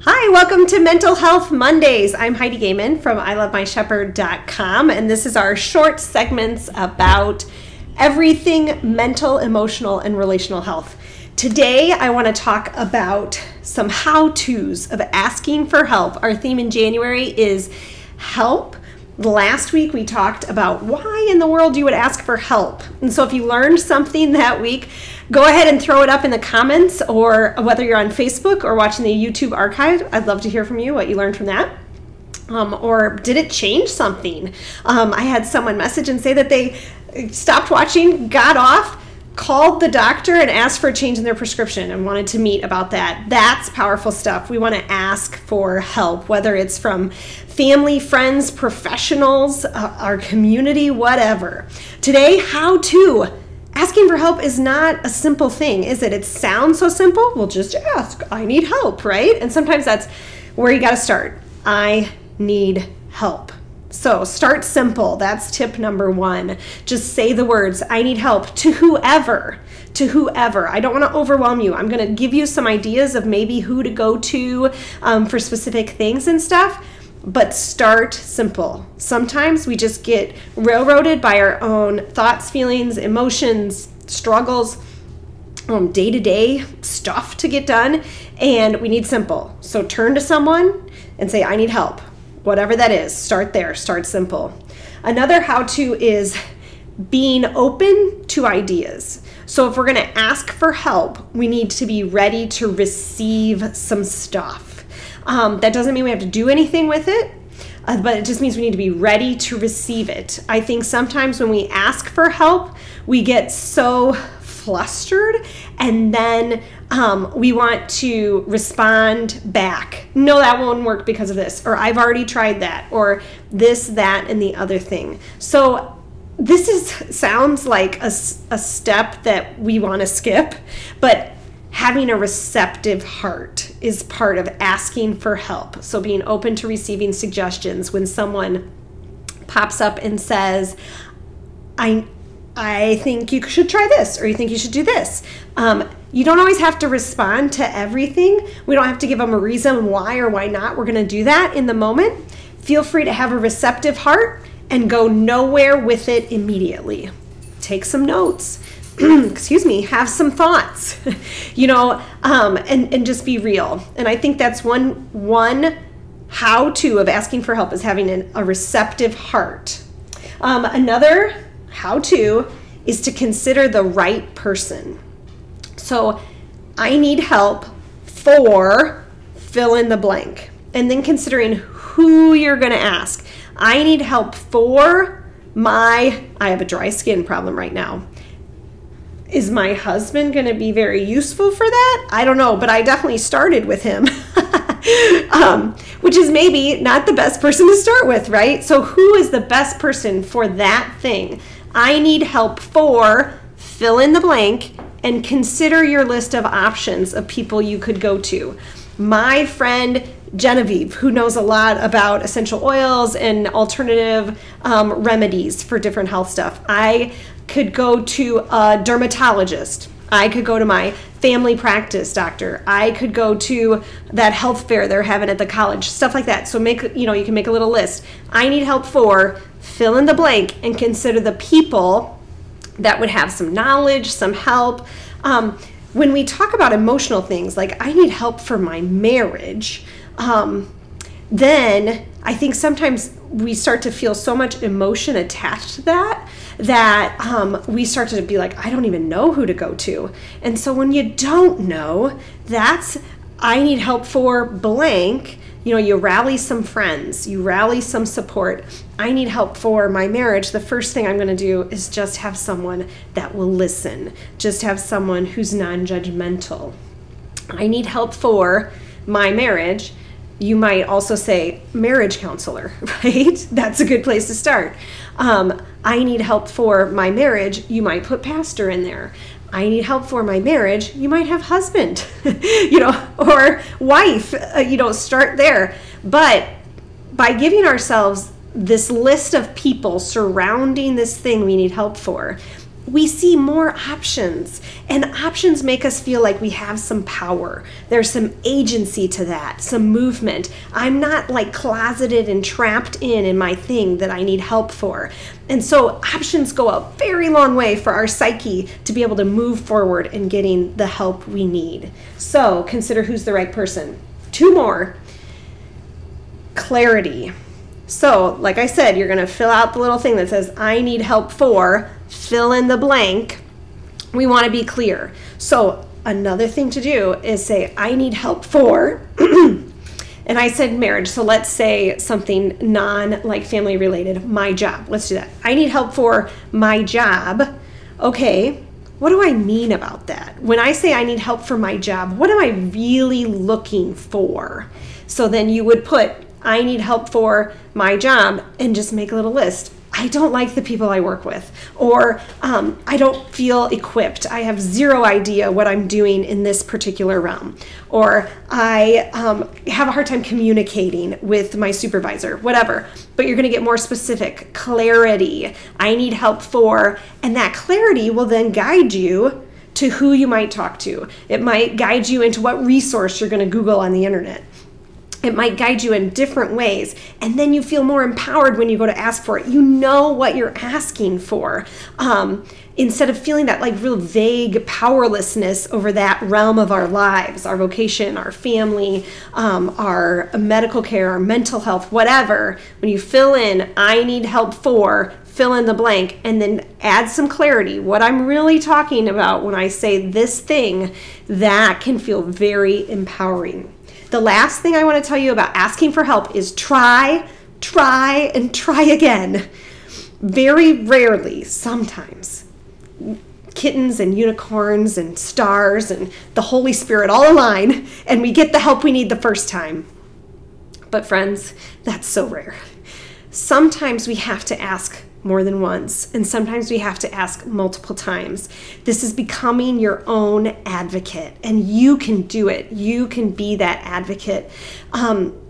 Hi, welcome to Mental Health Mondays. I'm Heidi Gaiman from ilovemyshepherd.com, and this is our short segments about everything mental, emotional, and relational health. Today, I want to talk about some how-tos of asking for help. Our theme in January is help. Last week, we talked about why in the world you would ask for help. And so if you learned something that week, go ahead and throw it up in the comments, or whether you're on Facebook or watching the YouTube archive. I'd love to hear from you what you learned from that. Or did it change something? I had someone message and say that they stopped watching, got off, called the doctor and asked for a change in their prescription and wanted to meet about that. That's powerful stuff. We want to ask for help, whether it's from family, friends, professionals, our community, whatever. Today, how to. Asking for help is not a simple thing, is it? It sounds so simple. Well, just ask. I need help, right? And sometimes that's where you got to start. I need help. So start simple. That's tip number one. Just say the words, I need help, to whoever. To whoever. I don't want to overwhelm you. I'm going to give you some ideas of maybe who to go to for specific things and stuff. But start simple. Sometimes we just get railroaded by our own thoughts, feelings, emotions, struggles, day-to-day stuff to get done, and we need simple. So turn to someone and say, I need help. Whatever that is, start there. Start simple. Another how-to is being open to ideas. So if we're going to ask for help, we need to be ready to receive some stuff. That doesn't mean we have to do anything with it, but it just means we need to be ready to receive it. I think sometimes when we ask for help, we get so flustered, and then we want to respond back. No, that won't work because of this, or I've already tried that, or this, that, and the other thing. So this sounds like a step that we want to skip, but having a receptive heart is part of asking for help. So being open to receiving suggestions when someone pops up and says, I think you should try this, or you think you should do this. You don't always have to respond to everything. We don't have to give them a reason why or why not we're going to do that in the moment. Feel free to have a receptive heart and go nowhere with it immediately. Take some notes. Excuse me, have some thoughts, and just be real. And I think that's one how-to of asking for help is having a receptive heart. Another how-to is to consider the right person. So I need help for fill in the blank, and then considering who you're going to ask. I need help for I have a dry skin problem right now. Is my husband going to be very useful for that? I don't know, but I definitely started with him, which is maybe not the best person to start with, right? So who is the best person for that thing? I need help for fill in the blank, and consider your list of options of people you could go to. My friend Genevieve, who knows a lot about essential oils and alternative remedies for different health stuff. I could go to a dermatologist. I could go to my family practice doctor. I could go to that health fair they're having at the college, stuff like that. So you can make a little list. I need help for fill in the blank, and consider the people that would have some knowledge, some help. When we talk about emotional things, like I need help for my marriage, then I think sometimes we start to feel so much emotion attached to that we start to be like, I don't even know who to go to. And so when you don't know, that's I need help for blank. You rally some friends, you rally some support. I need help for my marriage. The first thing I'm going to do is just have someone that will listen, just have someone who's non-judgmental. I need help for my marriage. You might also say marriage counselor, right? That's a good place to start. I need help for my marriage. You might put pastor in there. I need help for my marriage. You might have husband, or wife, start there. But by giving ourselves this list of people surrounding this thing we need help for, we see more options, and options make us feel like we have some power. There's some agency to that, some movement. I'm not like closeted and trapped in my thing that I need help for. And so options go a very long way for our psyche to be able to move forward in getting the help we need. So consider who's the right person. 2 more. Clarity. So, like I said, you're going to fill out the little thing that says, I need help for, fill in the blank. We want to be clear. So, another thing to do is say, I need help for, and I said marriage. So, let's say something like family related, my job. Let's do that. I need help for my job. Okay, what do I mean about that? When I say I need help for my job, what am I really looking for? So, then you would put, I need help for my job, and just make a little list. I don't like the people I work with, or I don't feel equipped. I have zero idea what I'm doing in this particular realm, or I have a hard time communicating with my supervisor, whatever. But you're going to get more specific. Clarity. I need help for, and that clarity will then guide you to who you might talk to. It might guide you into what resource you're going to Google on the internet. It might guide you in different ways, and then you feel more empowered when you go to ask for it. You know what you're asking for, instead of feeling that like real vague powerlessness over that realm of our lives, our vocation, our family, our medical care, our mental health, whatever. When you fill in, I need help for, fill in the blank, and then add some clarity. What I'm really talking about when I say this thing, that can feel very empowering. The last thing I want to tell you about asking for help is try, and try again. Very rarely, sometimes, kittens and unicorns and stars and the Holy Spirit all align, and we get the help we need the first time. But friends, that's so rare. Sometimes we have to ask more than once, and sometimes we have to ask multiple times. This is becoming your own advocate, and you can do it. You can be that advocate.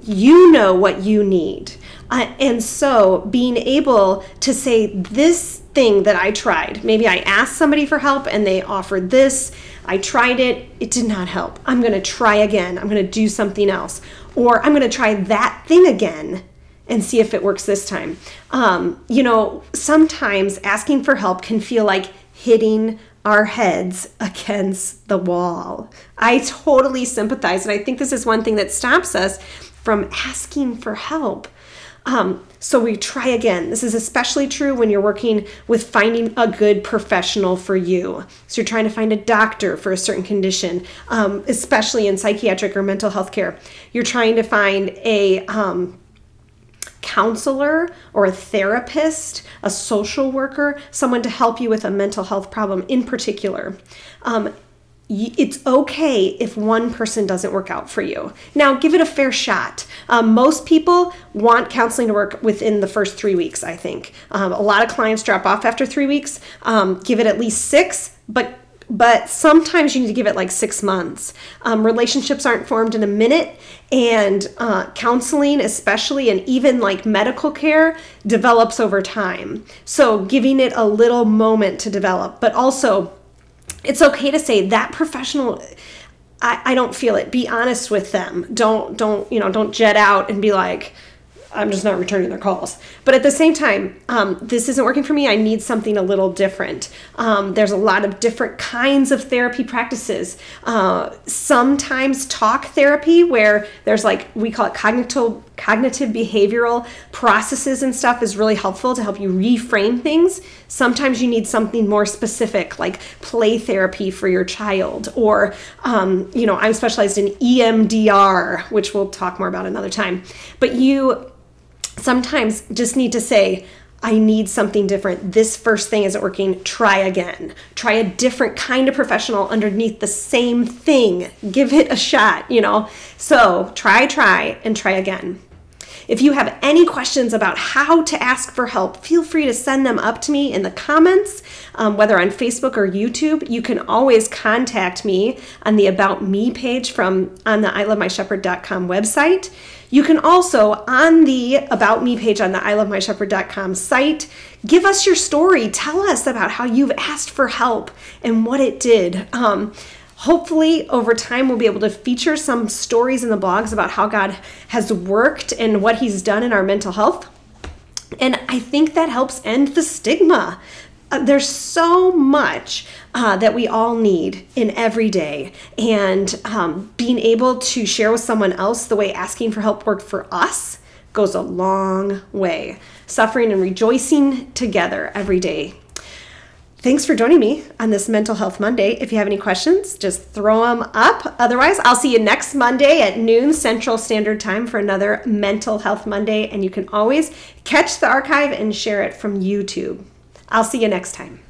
You know what you need. And so being able to say, this thing that I tried, maybe I asked somebody for help and they offered this, I tried it, it did not help. I'm going to try again. I'm going to do something else. Or I'm going to try that thing again and see if it works this time. Sometimes asking for help can feel like hitting our heads against the wall. I totally sympathize, and I think this is one thing that stops us from asking for help. So we try again. This is especially true when you're working with finding a good professional for you. So you're trying to find a doctor for a certain condition, especially in psychiatric or mental health care. You're trying to find a counselor or a therapist, a social worker, someone to help you with a mental health problem in particular. It's okay if one person doesn't work out for you. Now, give it a fair shot. Most people want counseling to work within the first 3 weeks, I think. A lot of clients drop off after 3 weeks. Give it at least 6, but sometimes you need to give it like 6 months. Relationships aren't formed in a minute, and counseling, especially, and even like medical care, develops over time. So giving it a little moment to develop, but also it's okay to say that professional, I don't feel it. Be honest with them. Don't jet out and be like, I'm just not returning their calls. But at the same time, this isn't working for me. I need something a little different. There's a lot of different kinds of therapy practices. Sometimes talk therapy, where there's we call it cognitive behavioral processes and stuff, is really helpful to help you reframe things. Sometimes you need something more specific, like play therapy for your child, or, I'm specialized in EMDR, which we'll talk more about another time. But you sometimes just need to say, I need something different. This first thing isn't working. Try again. Try a different kind of professional underneath the same thing. Give it a shot, So try, and try again. If you have any questions about how to ask for help, feel free to send them up to me in the comments, whether on Facebook or YouTube. You can always contact me on the About Me page on the ilovemyshepherd.com website. You can also, on the About Me page on the ilovemyshepherd.com site, give us your story. Tell us about how you've asked for help and what it did. Hopefully, over time, we'll be able to feature some stories in the blogs about how God has worked and what He's done in our mental health. And I think that helps end the stigma. There's so much that we all need in every day. And being able to share with someone else the way asking for help worked for us goes a long way. Suffering and rejoicing together every day. Thanks for joining me on this Mental Health Monday. If you have any questions, just throw them up. Otherwise, I'll see you next Monday at noon Central Standard Time for another Mental Health Monday. And you can always catch the archive and share it from YouTube. I'll see you next time.